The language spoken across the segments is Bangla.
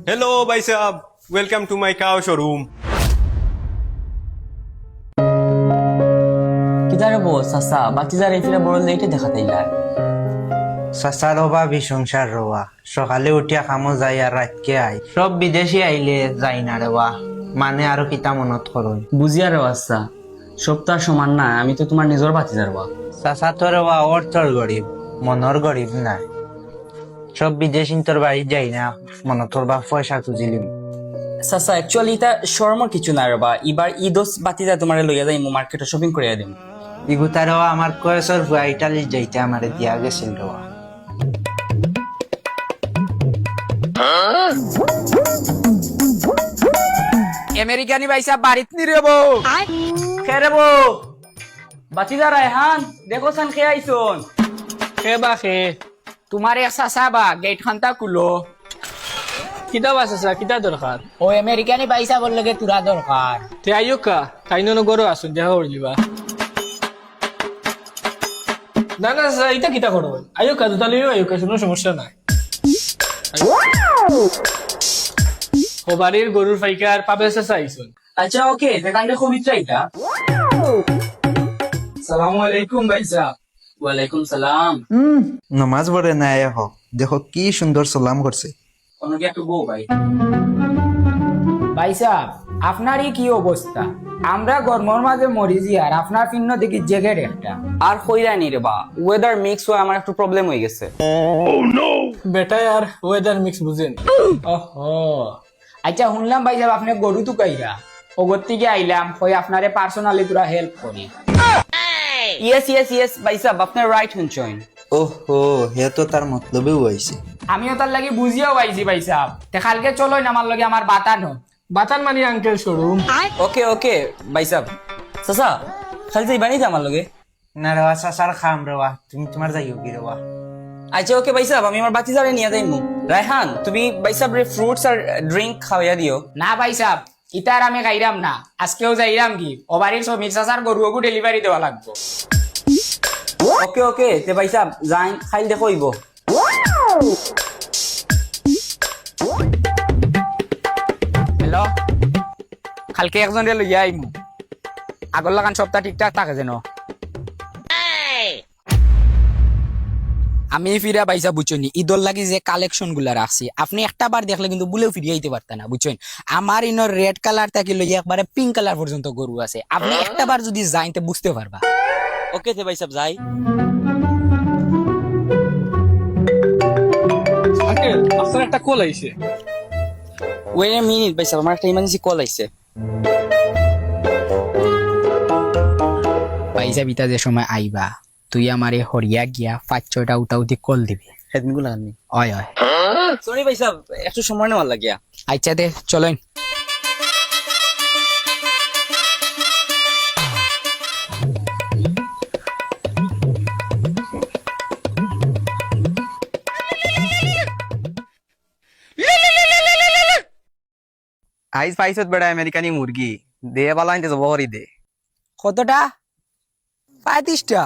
हेलो भाई साहब, welcome to my cow showroom. কিদারে বো সাসা বাতি যার এফিলে বড় লেটে দেখাতে ইলার চাচা রবা বিশংসার রবা সকালে উঠিয়া খামো যাই আর রাতকে আই সব বিদেশি আইলে যাই না রেবা মানে আরো কিতা মনত করই বুঝিয়া রে আচ্ছা সপ্তাহ সমান না আমি তো তোমার নিজর বাতি যারবা চাচা তো রবা অর্থর গরিব মনর গরিব নাই সব বিদেশি তোর বাড়ি যাই না মনতর বা পয়সা তুজিলিম সাসা অ্যাকচুয়ালি এটা শর্মর কিছু না রে বা এবার ঈদস বাতি যা তোমারে লইয়া যাই মার্কেটে শপিং করিয়া দিম ইগুতা রবা আমার কয়েসর ভুয়া ইটালি যাইতে আমারে দিয়া গেছিল রবা আমেরিকানি ভাইসা বাড়িত নি রেবো খেরে বো বাতি যা রায়হান দেখো সান খে আইছন খে বা খে তোমার এক চাচা বা গেট খান্তা কুলো কিতা বাস আছে কিতা দরকার ও আমেরিকানি ভাইসা বললে গে তুরা দরকার তে আইও কা তাইনো নগরো আসুন দেখা করলিবা না না স্যার এটা কিতা করো আইও কা দুটা লইও আইও কা কোনো সমস্যা নাই ও বাড়ির গরুর ফাইকার পাবে চাচা আইছুন আচ্ছা ওকে দেখাঙ্গে খুব ইচ্ছা এটা সালামু আলাইকুম ভাইসা ওয়ালাইকুম সালাম নমাজ পড়ে না হোক দেখো কি সুন্দর সালাম করছে কোনো কি একটু বউ ভাই ভাইসা আপনারই কি অবস্থা আমরা গরমর মাঝে মরিজি আর আপনার ফিন্ন দেখি জেগের একটা আর কইরা নি রে বা ওয়েদার মিক্স হয়ে আমার একটু প্রবলেম হয়ে গেছে বেটা আর ওয়েদার মিক্স বুঝেন ওহো আচ্ছা শুনলাম ভাইসা আপনি গরু তো কাইরা ওগর থেকে আইলাম কই আপনারে পার্সোনালি তোরা হেল্প করি ইয়েস ইয়েস ইয়েস ভাই সাহেব আপনি রাইট হচ্ছেন ওহো হে তো তার মতলবেও হইছে আমিও তার লাগি বুঝিয়াও পাইছি ভাইসা তে কালকে চলো না আমার লগে আমার বাতানো বাতান মানি আঙ্কেল শোরুম ওকে ওকে ভাই সাহেব চাচা খালি যাই বানি আমার লগে না রেবা চাচার খাম রেবা তুমি তোমার যাইও কি রেবা আচ্ছা ওকে ভাই সাহেব আমি আমার বাতি যারে নিয়ে যাইমু রায়হান তুমি ভাই সাহেব রে ফ্রুটস আর ড্রিঙ্ক খাওয়াইয়া দিও না ভাইসা ইতার আমি গাইরাম না আজকেও যাইরাম কি ওবারির সব মিক্সাসার গরুগু ডেলিভারি দেওয়া লাগবো ওকে ওকে তে ভাই সাহেব যাই খাইল দেখো ইবো হ্যালো কালকে একজন রে লইয়া আইমু আগর লাগান সপ্তাহ ঠিকঠাক থাকে যেন আমি ফিরা পাইসা বুঝছেন ঈদর লাগি যে কালেকশন গুলা রাখছি আপনি একটা বার দেখলে কিন্তু বুলেও ফিরিয়ে আইতে পারতেন না বুঝছেন আমার ইনোর রেড কালার থেকে লইয়া একবারে পিঙ্ক কালার পর্যন্ত গরু আছে আপনি একটা বার যদি যাইতে বুঝতে পারবা ওকে তে ভাই সাহেব যাই আঙ্কেল আপনার একটা কল আইছে ওয়েট এ মিনিট ভাই সাহেব আমার একটা ইমার্জেন্সি কল আইছে পাইসা বিতা যে সময় আইবা তুই আমারে হরিয়া গিয়া 5-6টা উঠাউটি কল দিবি হেডগুলো আনি অয় অয় সরি ভাই সাহেব একটু সময় নেওয়ার লাগিয়া আচ্ছা দে চলেন আইস পাইছত বেড়া আমেরিকানি মুরগি দে বালা আনতে যাব হরি দে কতটা 35টা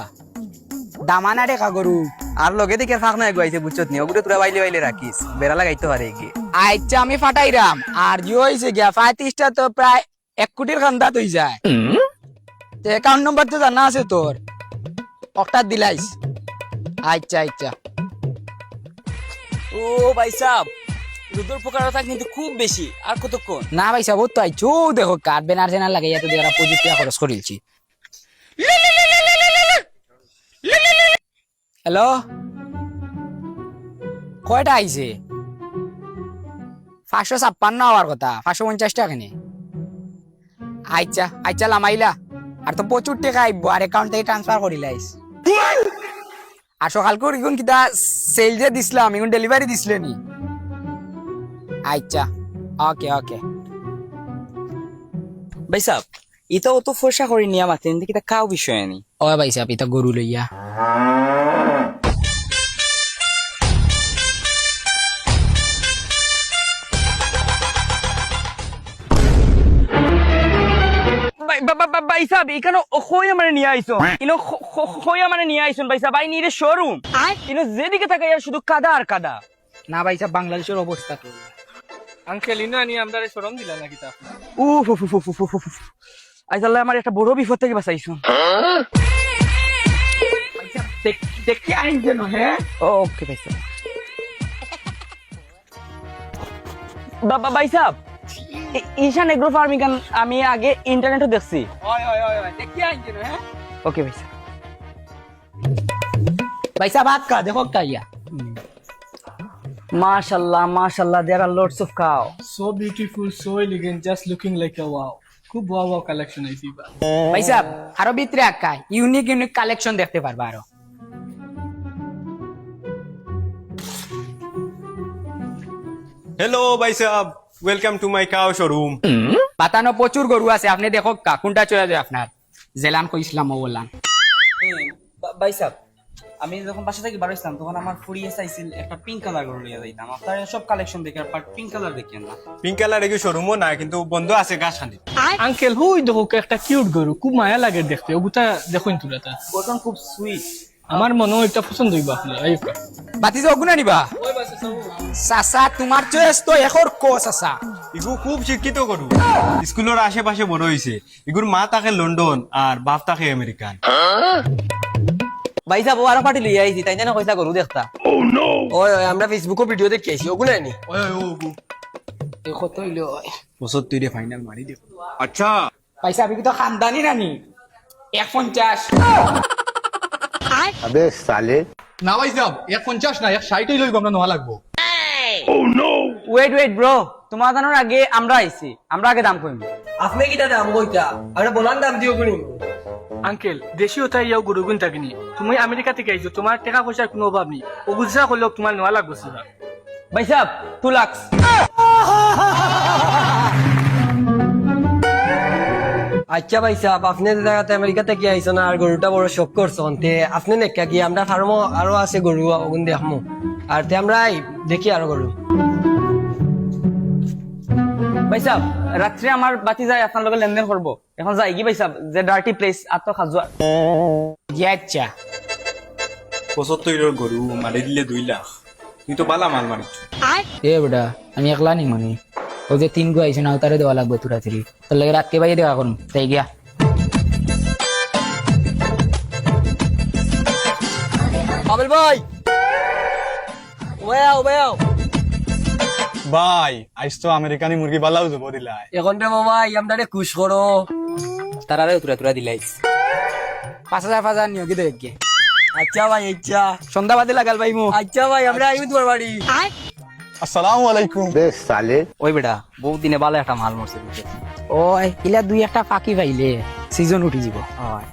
দামানা রে কাগরু আর লগে দেখে ফাঁক না গুয়াইছে বুঝছত নি ওগুলো তোরা বাইলে বাইলে রাখিস বেড়া লাগাইতে পারে কি আচ্ছা আমি ফাটাইরাম আর যে হয়েছে গিয়া 35টা তো প্রায় 1 কোটির খান্দা তুই যায় তো অ্যাকাউন্ট নম্বর তো জানা আছে তোর একটা দিলাইস আচ্ছা আচ্ছা ও ভাই সাহেব রুদ্র প্রকারটা কিন্তু খুব বেশি আর কতক্ষণ না ভাই সাহেব তো আইছো দেখো কার্ড বেনার জেনার লাগাইয়া তো দেরা 25 টাকা খরচ করিলছি হ্যালো কয়টা আইছে 556 হওয়ার কথা 550 টাকা নে আচ্ছা আচ্ছা লামাইলা আর তো প্রচুর টাকা আইব আর অ্যাকাউন্ট থেকে ট্রান্সফার করিলাইস আর সকাল করে ইগুন কিটা সেল যে দিছিলাম ইগুন ডেলিভারি দিছিলে নি আচ্ছা ওকে ওকে ভাই সাহেব এটা অত ফর্সা করে নিয়ে মাতেন দেখি তা কাউ বিষয় নি ও ভাই সাহেব এটা গরু লইয়া ভাই সাহেব এখানে খই আমার নিয়ে আইছো ইনো খই আমার নিয়ে আইছুন ভাই সাহেব ভাই নিরে শোরুম ইনো যেদিকে থাকে শুধু কাদা আর কাদা না ভাই সাহেব বাংলাদেশের অবস্থা তো আঙ্কেল ইনো আনি আমরা শরম দিলা না কিতা উফ উফ উফ উফ উফ উফ আজ আল্লাহ আমার একটা বড় বিপদ থেকে বাঁচাইছো দেখি আইন যেন হ্যাঁ ওকে ভাই সাহেব বাবা ভাই সাহেব ঈশান এগ্রো ফার্মিং আমি আগে ইন্টারনেটে দেখছি দেখি আইন যেন হ্যাঁ ওকে ভাই সাহেব পয়সা ভাত কা দেখো কাইয়া মাশাআল্লাহ মাশাআল্লাহ there are lots of cow so beautiful so elegant just looking like a wow খুব ওয়াও কালেকশন আইছি বা পয়সা আরো ভিতরে আকাই ইউনিক ইউনিক কালেকশন দেখতে পারবা আরো Hello, bhai sahab. Welcome to my cow showroom. পাতানো প্রচুর গরু আছে আপনি দেখো কা কোনটা চলে যায় আপনার জেলান কো ইসলাম বললাম ভাই সাহেব আমি যখন বাসা থেকে বার হইছিলাম তখন আমার ফুরিয়ে চাইছিল একটা পিঙ্ক কালার করে নিয়ে যাইতাম আপনার সব কালেকশন দেখে আর পিঙ্ক কালার দেখেন না Pink color এগি শোরুমও না কিন্তু বন্ধ আছে গাছখানি। আঙ্কেল হুই দেখো একটা কিউট গরু খুব মায়া লাগে দেখতে ওগুতা দেখুন তুলাটা গঠন খুব সুইট আমার মনে হয় এটা পছন্দ হইবা আপনার আইকা বাতি যে অগুনা নিবা সাসা তোমার চয়েস তো এখর কো সাসা ইগু খুব শিক্ষিত গরু স্কুলের আশেপাশে বড় হইছে ইগুর মা থাকে লন্ডন আর বাপ থাকে আমেরিকান। ভাই সাহেব আরো পার্টি লিয়ে আইছি তাই না কইসা গরু দেখতা ওই ওই আমরা ফেসবুকে ভিডিও দেখে আইছি ওগুলো নি কত হইলো 75 রে ফাইনাল মারি দে। পয়সা আমি তো খানদানি রানি 150 না ভাই সাহেব 150 না 160 লইব আমরা নোয়া লাগবো ওয়েট ওয়েট ব্রো তোমার জানার আগে আমরা আইছি আমরা আগে দাম কইব আপনি কি দাম কইতা আমরা বলান দাম দিও কোনি আঙ্কেল দেশি ওটা ইয়াও গরু গুণ থাকিনি তুমি আমেরিকা থেকে আইছো তোমার টাকা পয়সার কোনো অভাব নেই ওগুজা করলেও তোমার নেওয়া লাগবে সেটা ভাই সাহেব 2 লাখ আচ্ছা ভাই সাহেব আপনি যে জায়গাতে আমেরিকা থেকে আইছো না আর গরুটা বড় শখ করছো তে আপনি নেকা কি আমরা ফার্মও আরো আছে গরু ওগুন দেখমু আর তে আমরা দেখি আরো গরু ভাই সাহেব রাত্রে আমার বাতি যায় আপনার লগে লেনদেন করব এখন যাই কি ভাই সাহেব যে ডার্টি প্লেস আত্ম খাজুয়া আচ্ছা 75 এর গরু মারি দিলে 2 লাখ তুই তো বালা মাল মারিছ। এ বেটা আমি একলা নি মানে ওই যে 3 গো আইছে না তারে দেওয়া লাগবে তুরাতুরি তোর লাগে রাতকে বাইরে দেওয়া করুম তাই গিয়া আবেল ভাই ওয়াও ওয়াও ভাই আইস তো আমেরিকানি মুরগি বালাও যাব দিলাই এখন রে বাবা আমরা খুশ করো তারারে তুরা তুরা দিলাই 5000 নিও কি দেখে আচ্ছা ভাই আচ্ছা সন্ধ্যা বাদে লাগাল ভাই মু আচ্ছা ভাই আমরা আইবো তোমার বাড়ি আসসালামু আলাইকুম ওই বেটা বহুত দিনে ভালো একটা মাল মরছে ওই ইলা দুই একটা ফাঁকি পাইলে সিজন উঠি যাব হয়